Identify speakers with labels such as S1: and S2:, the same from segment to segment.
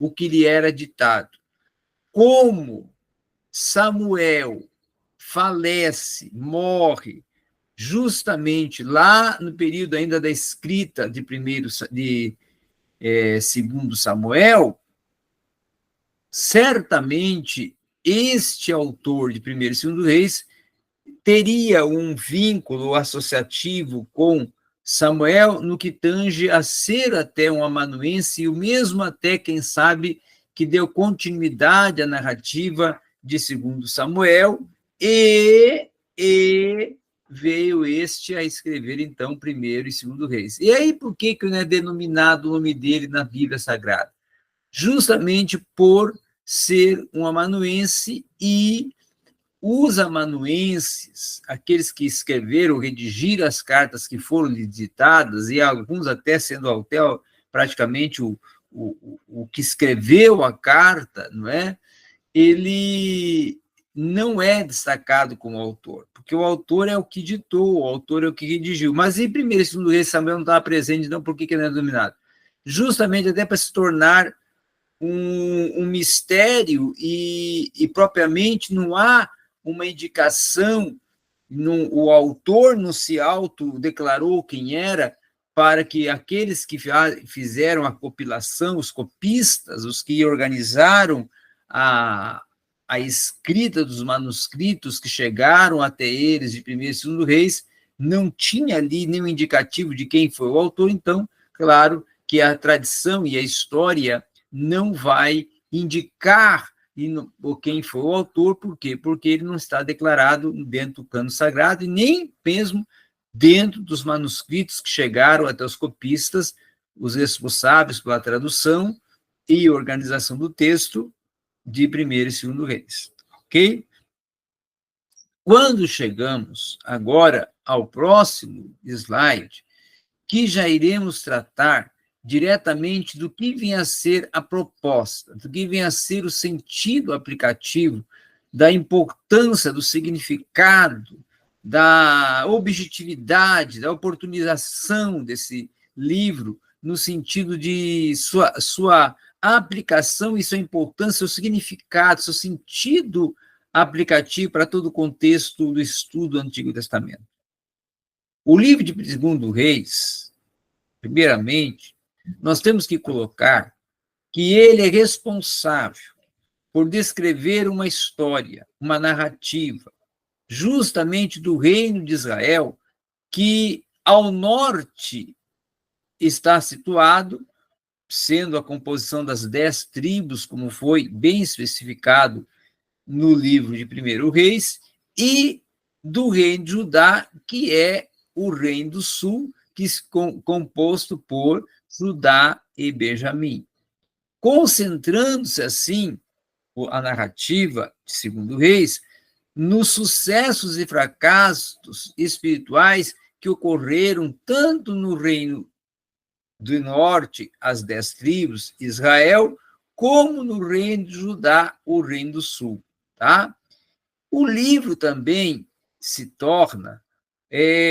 S1: o que lhe era ditado. Como Samuel falece, morre, justamente lá no período ainda da escrita segundo Samuel, certamente este autor de Primeiro e Segundo Reis teria um vínculo associativo com Samuel no que tange a ser até um amanuense, e o mesmo até, quem sabe, que deu continuidade à narrativa de Segundo Samuel, e veio este a escrever, então, Primeiro e Segundo Reis. E aí, por que não é denominado o nome dele na Bíblia Sagrada? Justamente por ser um amanuense, e os amanuenses, aqueles que escreveram, redigiram as cartas que foram lhe ditadas, e alguns até sendo até praticamente o que escreveu a carta, não é? Ele não é destacado como autor, porque o autor é o que ditou, o autor é o que redigiu. Mas em Primeiro e Segundo Reis, Samuel não estava presente, então por que ele não é denominado? Justamente até para se tornar um mistério, e propriamente não há uma indicação, o autor não se autodeclarou quem era, para que aqueles que fizeram a compilação, os copistas, os que organizaram a escrita dos manuscritos que chegaram até eles de Primeiro e Segundo Reis, não tinha ali nenhum indicativo de quem foi o autor. Então, claro que a tradição e a história não vai indicar quem foi o autor. Por quê? Porque ele não está declarado dentro do cano sagrado, e nem mesmo dentro dos manuscritos que chegaram até os copistas, os responsáveis pela tradução e organização do texto de Primeiro e Segundo Reis. Ok? Quando chegamos agora ao próximo slide, que já iremos tratar diretamente do que vem a ser a proposta, do que vem a ser o sentido aplicativo, da importância, do significado, da objetividade, da oportunização desse livro, no sentido de sua aplicação e sua importância, seu significado, seu sentido aplicativo para todo o contexto do estudo do Antigo Testamento. O livro de Segundo Reis, primeiramente, nós temos que colocar que ele é responsável por descrever uma história, uma narrativa, justamente do reino de Israel, que ao norte está situado, sendo a composição das 10 tribos, como foi bem especificado no livro de Primeiro Reis, e do reino de Judá, que é o reino do sul, que composto por Judá e Benjamim. Concentrando-se, assim, a narrativa de Segundo Reis nos sucessos e fracassos espirituais que ocorreram tanto no reino do norte, as 10 tribos, Israel, como no reino de Judá, o reino do sul. Tá? O livro também se torna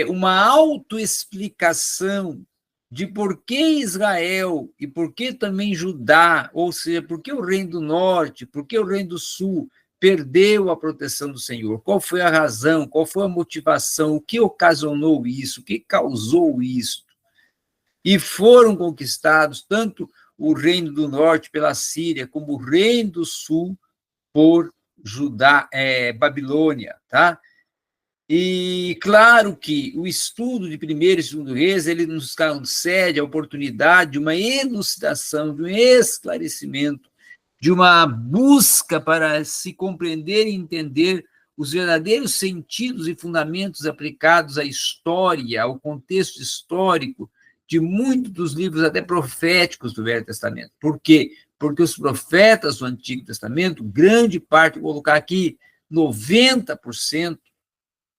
S1: uma autoexplicação de por que Israel e por que também Judá, ou seja, por que o reino do norte, por que o reino do sul perdeu a proteção do Senhor, qual foi a razão, qual foi a motivação, o que ocasionou isso, o que causou isso. E foram conquistados tanto o reino do norte pela Síria, como o reino do sul por Babilônia, tá? E claro que o estudo de Primeiro e Segundo Reis, ele nos concede a oportunidade de uma elucidação, de um esclarecimento, de uma busca para se compreender e entender os verdadeiros sentidos e fundamentos aplicados à história, ao contexto histórico de muitos dos livros até proféticos do Velho Testamento. Por quê? Porque os profetas do Antigo Testamento, grande parte, vou colocar aqui, 90%,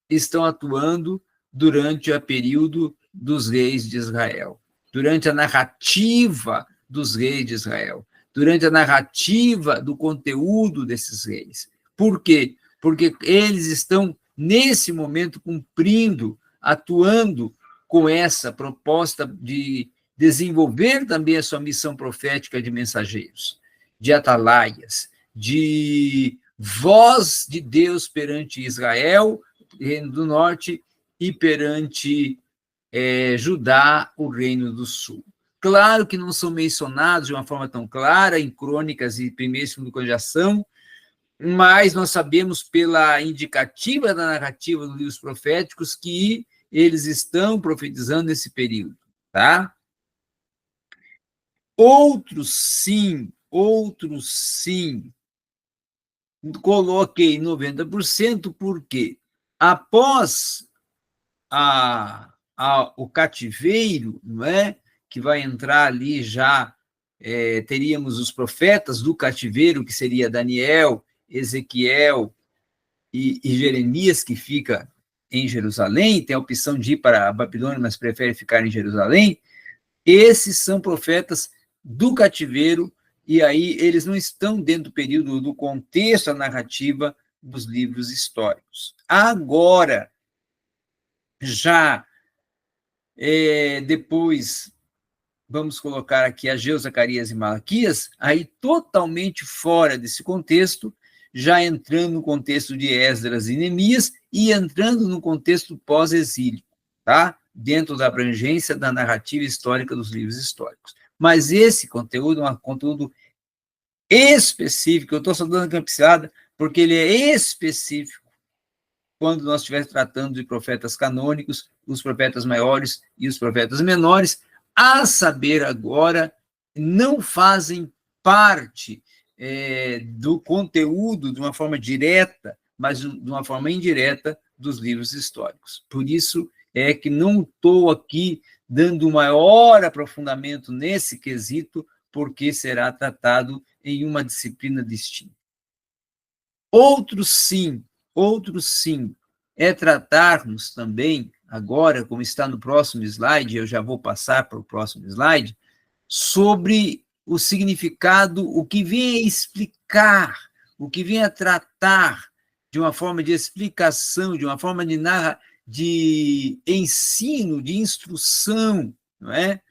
S1: estão atuando durante o período dos reis de Israel, durante a narrativa dos reis de Israel, durante a narrativa do conteúdo desses reis. Por quê? Porque eles estão, nesse momento, cumprindo, atuando com essa proposta de desenvolver também a sua missão profética de mensageiros. de atalaias, de voz de Deus perante Israel, Reino do Norte, e perante Judá, o Reino do Sul. Claro que não são mencionados de uma forma tão clara em Crônicas e 1º e 2º Conjuração, mas nós sabemos pela indicativa da narrativa dos livros proféticos que eles estão profetizando nesse período, tá? Outros sim, coloquei 90%, porque após o cativeiro, não é? Que vai entrar ali já, teríamos os profetas do cativeiro, que seria Daniel, Ezequiel e Jeremias, que fica em Jerusalém, tem a opção de ir para a Babilônia, mas prefere ficar em Jerusalém. Esses são profetas do cativeiro, e aí eles não estão dentro do período do contexto, a narrativa dos livros históricos. Agora, já depois, vamos colocar aqui Ageu, Zacarias e Malaquias, aí totalmente fora desse contexto, já entrando no contexto de Esdras e Neemias, e entrando no contexto pós-exílio, tá? Dentro da abrangência da narrativa histórica dos livros históricos. Mas esse conteúdo é um conteúdo específico, eu estou só dando uma pincelada, porque ele é específico quando nós estivermos tratando de profetas canônicos, os profetas maiores e os profetas menores, a saber agora, não fazem parte do conteúdo de uma forma direta, mas de uma forma indireta dos livros históricos. Por isso é que não estou aqui dando maior aprofundamento nesse quesito, porque será tratado em uma disciplina distinta. Outro sim, é tratarmos também, agora, como está no próximo slide, eu já vou passar para o próximo slide, sobre o significado, o que vem a explicar, o que vem a tratar de uma forma de explicação, de uma forma de ensino, de instrução, não é?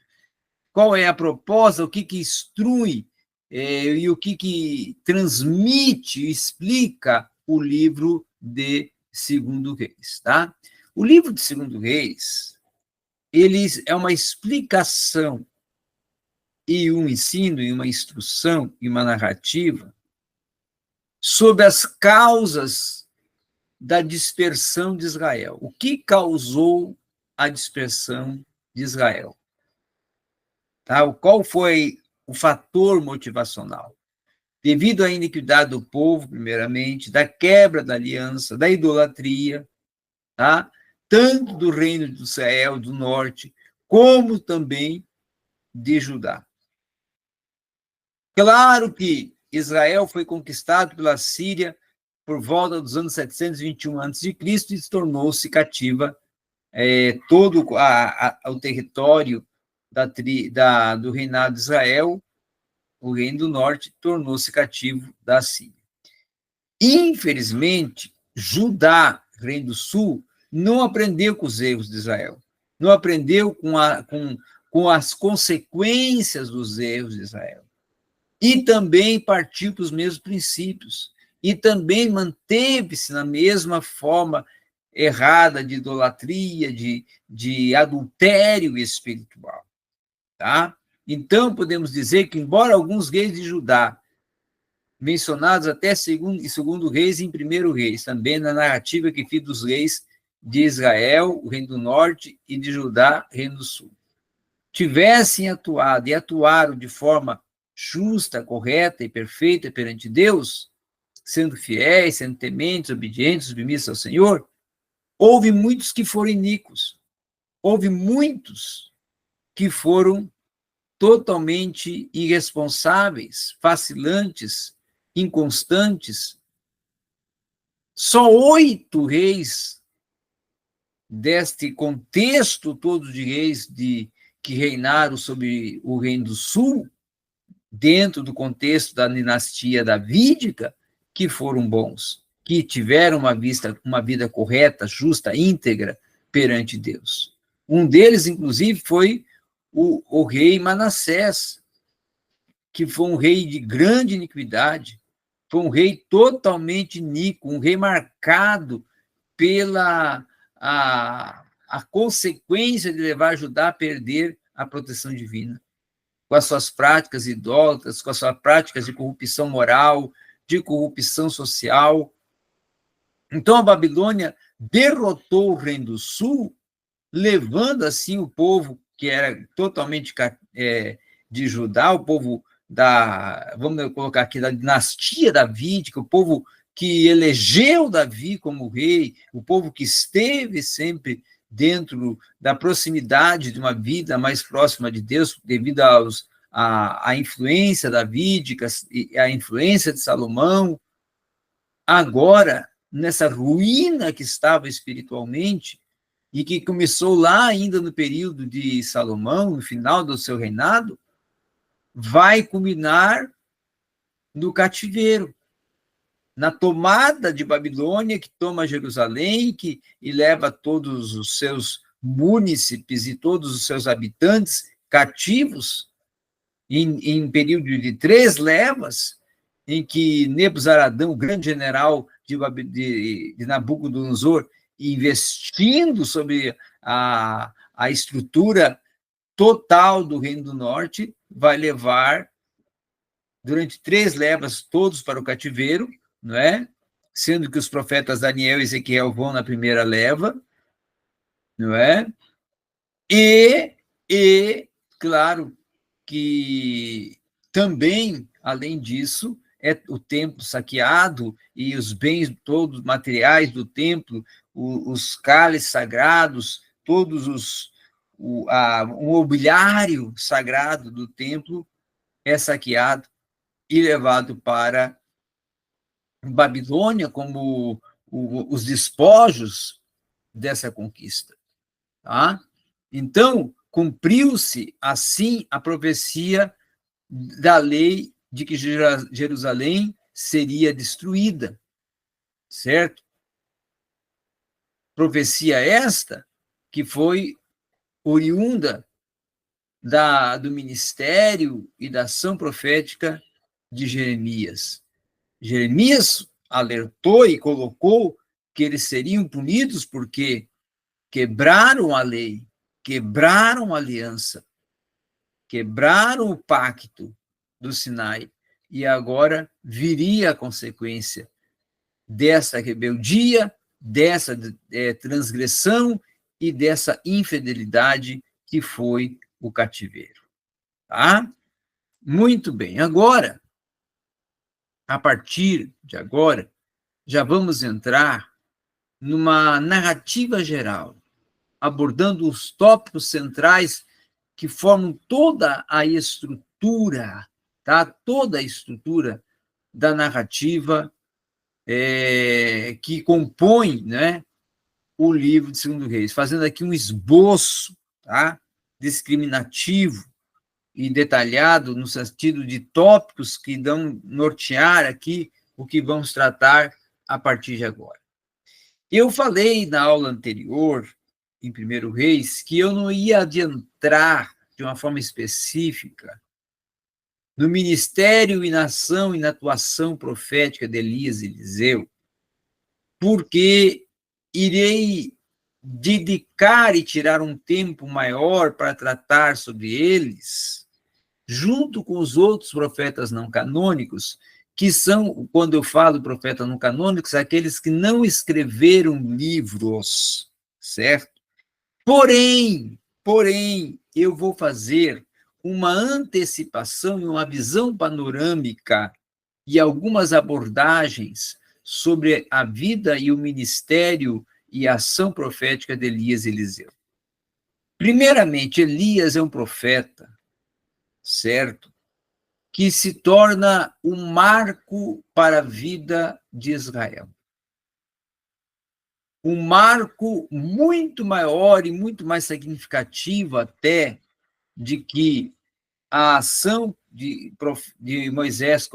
S1: Qual é a proposta, o que instrui e o que transmite, explica o livro de 2º Reis, tá? O livro de 2º Reis, ele é uma explicação e um ensino, e uma instrução, e uma narrativa sobre as causas da dispersão de Israel. O que causou a dispersão de Israel? Tá? Qual foi o fator motivacional? Devido à iniquidade do povo, primeiramente, da quebra da aliança, da idolatria, tá? Tanto do reino de Israel, do norte, como também de Judá. Claro que Israel foi conquistado pela Síria por volta dos anos 721 a.C. e tornou-se cativa todo o território do reinado de Israel, o reino do norte, tornou-se cativo da Síria. Infelizmente, Judá, reino do sul, não aprendeu com os erros de Israel, não aprendeu com as consequências dos erros de Israel. E também partiu para os mesmos princípios, e também manteve-se na mesma forma errada de idolatria, de adultério espiritual. Tá? Então, podemos dizer que, embora alguns reis de Judá, mencionados até em 2º Reis e em 1º Reis, também na narrativa que fiz dos reis de Israel, o reino do norte, e de Judá, reino do sul, tivessem atuado e atuaram de forma justa, correta e perfeita perante Deus, sendo fiéis, sendo tementes, obedientes, submissos ao Senhor, houve muitos que foram iníquos, houve muitos que foram totalmente irresponsáveis, vacilantes, inconstantes. Só 8 reis deste contexto todo de reis que reinaram sobre o reino do sul, dentro do contexto da dinastia davídica, que foram bons, que tiveram uma vida correta, justa, íntegra perante Deus. Um deles, inclusive, foi o rei Manassés, que foi um rei de grande iniquidade, foi um rei totalmente iníquo, um rei marcado pela a consequência de levar Judá a perder a proteção divina, com as suas práticas idólatras, com as suas práticas de corrupção moral, de corrupção social. Então, a Babilônia derrotou o Reino do Sul, levando assim o povo que era totalmente de Judá, o povo vamos colocar aqui, da dinastia davídica, o povo que elegeu Davi como rei, o povo que esteve sempre dentro da proximidade de uma vida mais próxima de Deus, devido à influência davídica, a influência de Salomão. Agora, nessa ruína que estava espiritualmente, e que começou lá ainda no período de Salomão, no final do seu reinado, vai culminar no cativeiro, na tomada de Babilônia, que toma Jerusalém, e leva todos os seus munícipes e todos os seus habitantes cativos, em período de 3 levas, em que Nebuzaradão, o grande general de Nabucodonosor, investindo sobre a estrutura total do Reino do Norte, vai levar, durante 3 levas, todos para o cativeiro, não é? Sendo que os profetas Daniel e Ezequiel vão na primeira leva, não é? E claro, que também, além disso, é o templo saqueado e os bens todos materiais do templo, os cálices sagrados, todos o mobiliário sagrado do templo é saqueado e levado para Babilônia como os despojos dessa conquista. Tá? Então, cumpriu-se, assim, a profecia da lei de que Jerusalém seria destruída, certo? Profecia esta que foi oriunda do ministério e da ação profética de Jeremias. Jeremias alertou e colocou que eles seriam punidos porque quebraram a lei, quebraram a aliança, quebraram o pacto do Sinai, e agora viria a consequência dessa rebeldia, dessa transgressão e dessa infidelidade que foi o cativeiro. Tá? Muito bem. Agora, a partir de agora, já vamos entrar numa narrativa geral, abordando os tópicos centrais que formam toda a estrutura, tá? Toda a estrutura da narrativa que compõe, né, o livro de Segundo Reis, fazendo aqui um esboço, tá? Discriminativo e detalhado no sentido de tópicos que dão nortear aqui o que vamos tratar a partir de agora. Eu falei na aula anterior, em Primeiro Reis, que eu não ia adentrar de uma forma específica no ministério e na ação e na atuação profética de Elias e Eliseu, porque irei dedicar e tirar um tempo maior para tratar sobre eles, junto com os outros profetas não canônicos, que são, quando eu falo profetas não canônicos, aqueles que não escreveram livros, certo? Porém, eu vou fazer uma antecipação e uma visão panorâmica e algumas abordagens sobre a vida e o ministério e a ação profética de Elias e Eliseu. Primeiramente, Elias é um profeta, certo? Que se torna um marco para a vida de Israel. Um marco muito maior e muito mais significativo até de que a ação de Moisés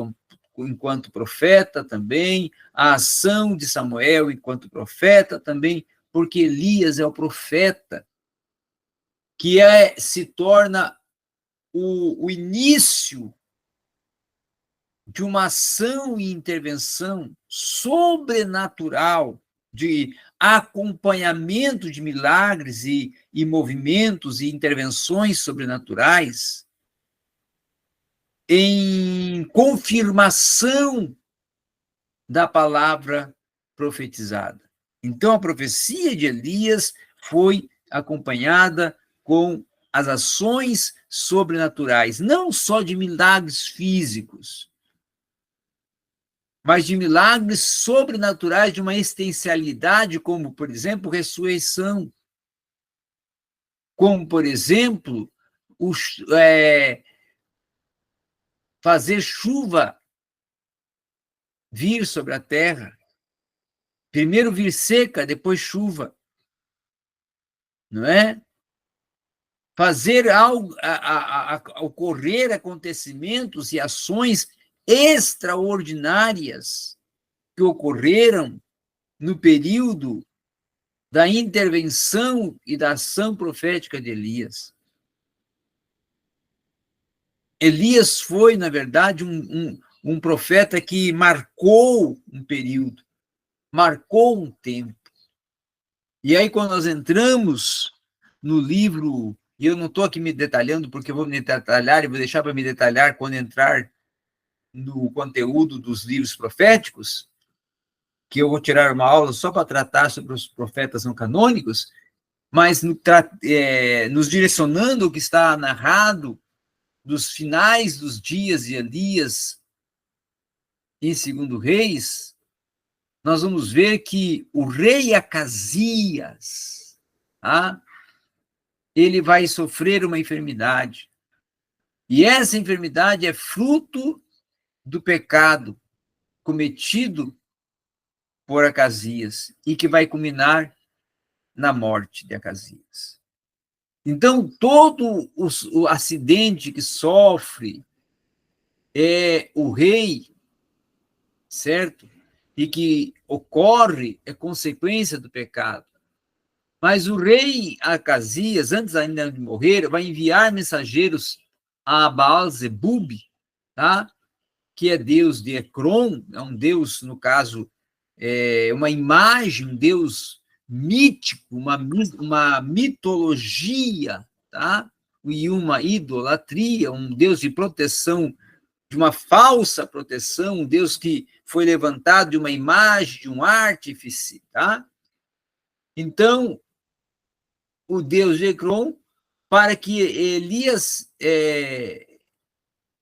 S1: enquanto profeta também, a ação de Samuel enquanto profeta também, porque Elias é o profeta que se torna o início de uma ação e intervenção sobrenatural, de acompanhamento de milagres e movimentos e intervenções sobrenaturais, em confirmação da palavra profetizada. Então, a profecia de Elias foi acompanhada com as ações sobrenaturais, não só de milagres físicos, mas de milagres sobrenaturais de uma existencialidade, como, por exemplo, ressurreição, como, por exemplo, fazer chuva vir sobre a terra. Primeiro vir seca, depois chuva. Não é? Fazer algo, ocorrer acontecimentos e ações extraordinárias que ocorreram no período da intervenção e da ação profética de Elias. Elias foi, na verdade, um profeta que marcou um período, marcou um tempo. E aí, quando nós entramos no livro, e eu não estou aqui me detalhando, porque eu vou me detalhar e vou deixar para me detalhar quando entrar no conteúdo dos livros proféticos, que eu vou tirar uma aula só para tratar sobre os profetas não canônicos, mas nos direcionando o que está narrado dos finais dos dias de Elias em 2 Reis, nós vamos ver que o rei Acasias, ele vai sofrer uma enfermidade. E essa enfermidade é fruto do pecado cometido por Acasias e que vai culminar na morte de Acasias. Então, todo o acidente que sofre o rei, certo? E que ocorre é consequência do pecado. Mas o rei Acasias, antes ainda de morrer, vai enviar mensageiros a Baal-zebub, tá? Que é deus de Ecrom, é um deus, no caso, uma imagem, um deus mítico, uma mitologia, tá? E uma idolatria, um deus de proteção, de uma falsa proteção, um deus que foi levantado de uma imagem, de um artífice, tá? Então, o deus de Ecrom, para que Elias...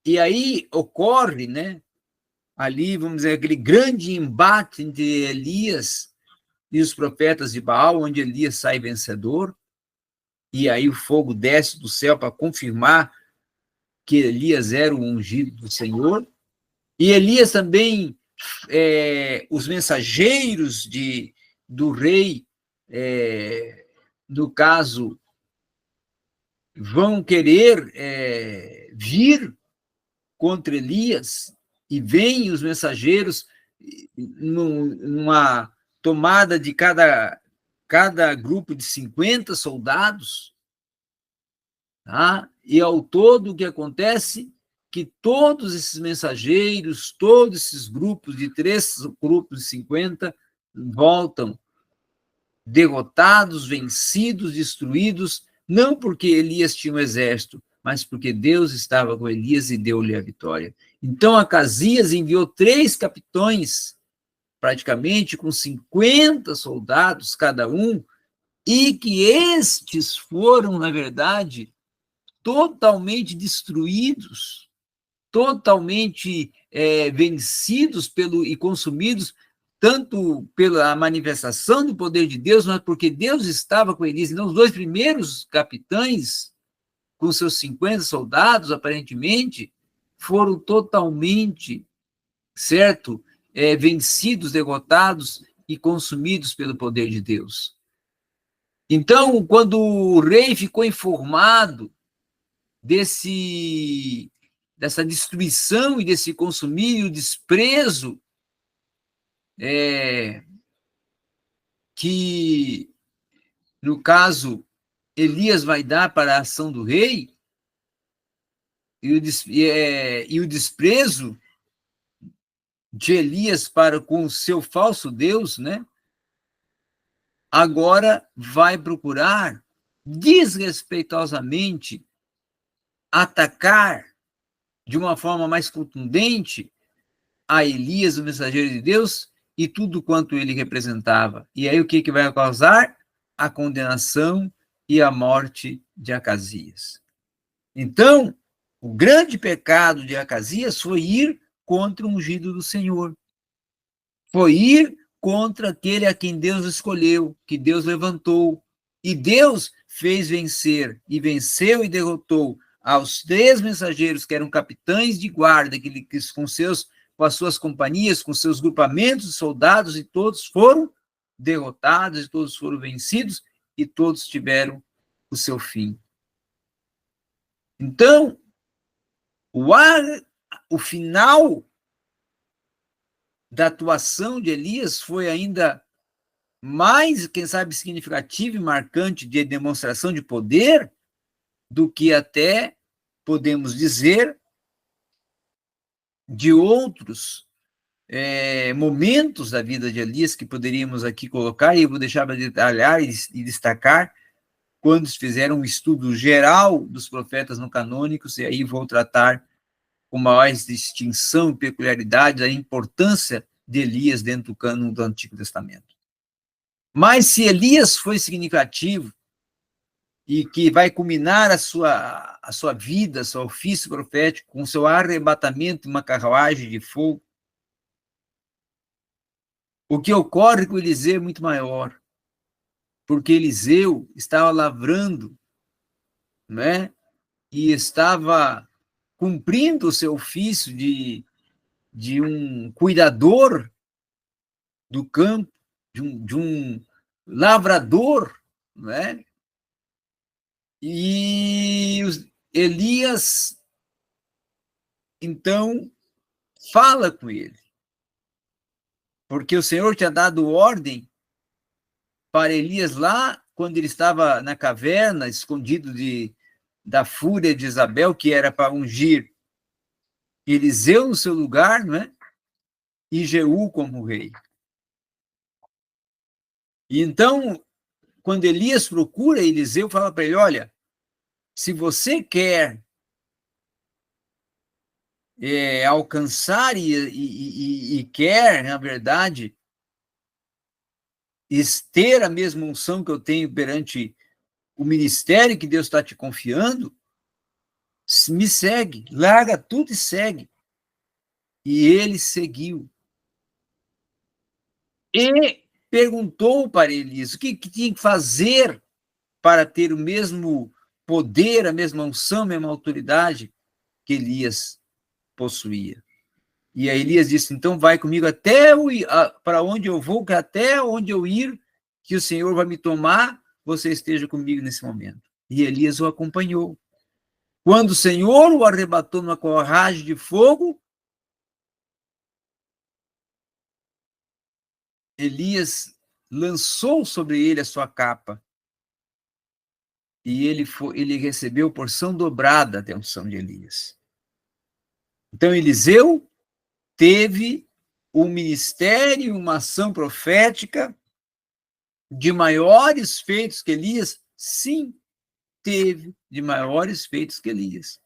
S1: e aí ocorre, né? Ali, vamos dizer, aquele grande embate entre Elias e os profetas de Baal, onde Elias sai vencedor, e aí o fogo desce do céu para confirmar que Elias era o ungido do Senhor, e Elias também, os mensageiros do rei, no caso, vão querer vir contra Elias, e vêm os mensageiros numa tomada de cada grupo de 50 soldados, tá? E ao todo o que acontece? Que todos esses mensageiros, todos esses grupos de 3 grupos de 50 voltam derrotados, vencidos, destruídos, não porque Elias tinha um exército, mas porque Deus estava com Elias e deu-lhe a vitória. Então, Acasias enviou 3 capitães, praticamente com 50 soldados cada um, e que estes foram, na verdade, totalmente destruídos, totalmente vencidos e consumidos, tanto pela manifestação do poder de Deus, mas porque Deus estava com Elias. Então, os 2 primeiros capitães, com seus 50 soldados, aparentemente, foram totalmente, certo, vencidos, derrotados e consumidos pelo poder de Deus. Então, quando o rei ficou informado dessa destruição e desse consumir e o desprezo que, no caso, Elias vai dar para a ação do rei, e o desprezo de Elias para com o seu falso Deus, né? Agora vai procurar desrespeitosamente atacar de uma forma mais contundente a Elias, o mensageiro de Deus, e tudo quanto ele representava. E aí o que vai causar? A condenação e a morte de Acasias. Então, o grande pecado de Acasias foi ir contra o ungido do Senhor. Foi ir contra aquele a quem Deus escolheu, que Deus levantou. E Deus fez vencer, e venceu e derrotou aos 3 mensageiros, que eram capitães de guarda, que com as suas companhias, com seus grupamentos de soldados, e todos foram derrotados, e todos foram vencidos, e todos tiveram o seu fim. Então, o final da atuação de Elias foi ainda mais, quem sabe, significativo e marcante de demonstração de poder do que até, podemos dizer, de outros momentos da vida de Elias que poderíamos aqui colocar, e eu vou deixar para detalhar e destacar quando fizeram um estudo geral dos profetas não canônicos, e aí vou tratar com mais distinção e peculiaridade a importância de Elias dentro do cânon do Antigo Testamento. Mas se Elias foi significativo e que vai culminar a sua vida, seu ofício profético, com seu arrebatamento em uma carruagem de fogo, o que ocorre com Eliseu é muito maior, porque Eliseu estava lavrando, né, e estava cumprindo o seu ofício de um cuidador do campo, de um lavrador, né? E Elias, então, fala com ele, porque o Senhor tinha dado ordem para Elias lá, quando ele estava na caverna, escondido da fúria de Jezabel, que era para ungir Eliseu no seu lugar, não é? E Jeú como rei. E então, quando Elias procura Eliseu, fala para ele, olha, se você quer alcançar e quer, na verdade, ter a mesma unção que eu tenho perante o ministério que Deus está te confiando, me segue, larga tudo e segue. E ele seguiu. E perguntou para Elias o que tinha que fazer para ter o mesmo poder, a mesma unção, a mesma autoridade que Elias possuía. E aí Elias disse, então vai comigo até para onde eu vou, que até onde eu ir, que o Senhor vai me tomar, você esteja comigo nesse momento. E Elias o acompanhou. Quando o Senhor o arrebatou numa carruagem de fogo, Elias lançou sobre ele a sua capa, e ele recebeu porção dobrada da unção de Elias. Então, Eliseu teve um ministério, uma ação profética de maiores feitos que Elias? Sim, teve de maiores feitos que Elias.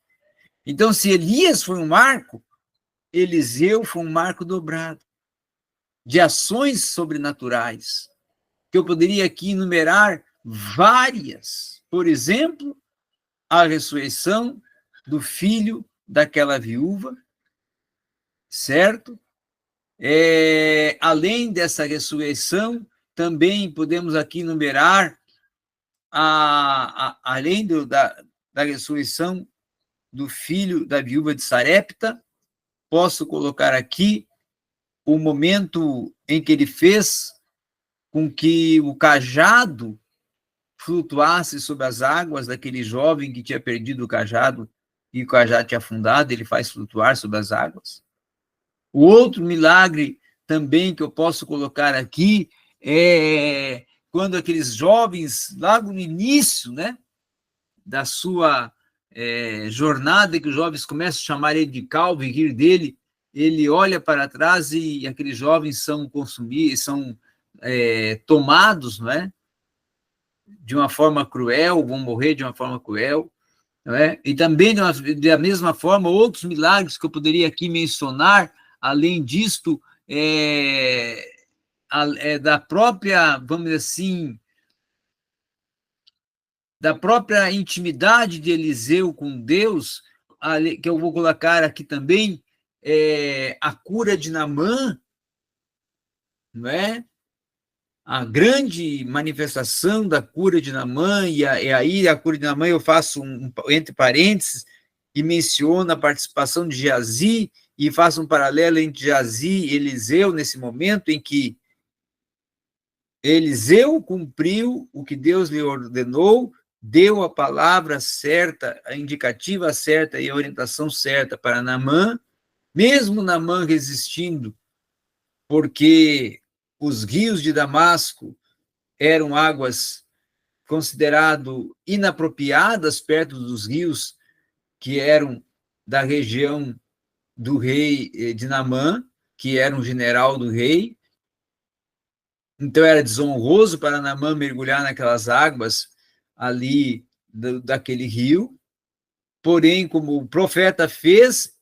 S1: Então, se Elias foi um marco, Eliseu foi um marco dobrado de ações sobrenaturais, que eu poderia aqui enumerar várias. Por exemplo, a ressurreição do filho daquela viúva, certo? Além dessa ressurreição, também podemos aqui enumerar, além da ressurreição do filho da viúva de Sarepta, posso colocar aqui o momento em que ele fez com que o cajado flutuasse sobre as águas daquele jovem que tinha perdido o cajado e o cajado tinha afundado, ele faz flutuar sobre as águas. O outro milagre também que eu posso colocar aqui é quando aqueles jovens, logo no início, né, da sua jornada, que os jovens começam a chamar ele de calvo e rir dele, ele olha para trás e aqueles jovens são consumidos, são tomados, não é? De uma forma cruel, vão morrer de uma forma cruel, não é? E também, da mesma forma, outros milagres que eu poderia aqui mencionar, além disto, da própria, vamos dizer assim, da própria intimidade de Eliseu com Deus, que eu vou colocar aqui também, a cura de Naamã, não é? A grande manifestação da cura de Naamã, e aí a cura de Naamã eu faço entre parênteses, e menciono a participação de Geazi, e faço um paralelo entre Geazi e Eliseu, nesse momento em que Eliseu cumpriu o que Deus lhe ordenou, deu a palavra certa, a indicativa certa e a orientação certa para Naamã, mesmo Naamã resistindo, porque os rios de Damasco eram águas consideradas inapropriadas perto dos rios que eram da região do rei de Naamã, que era um general do rei. Então era desonroso para Naamã mergulhar naquelas águas ali daquele rio. Porém, como o profeta fez,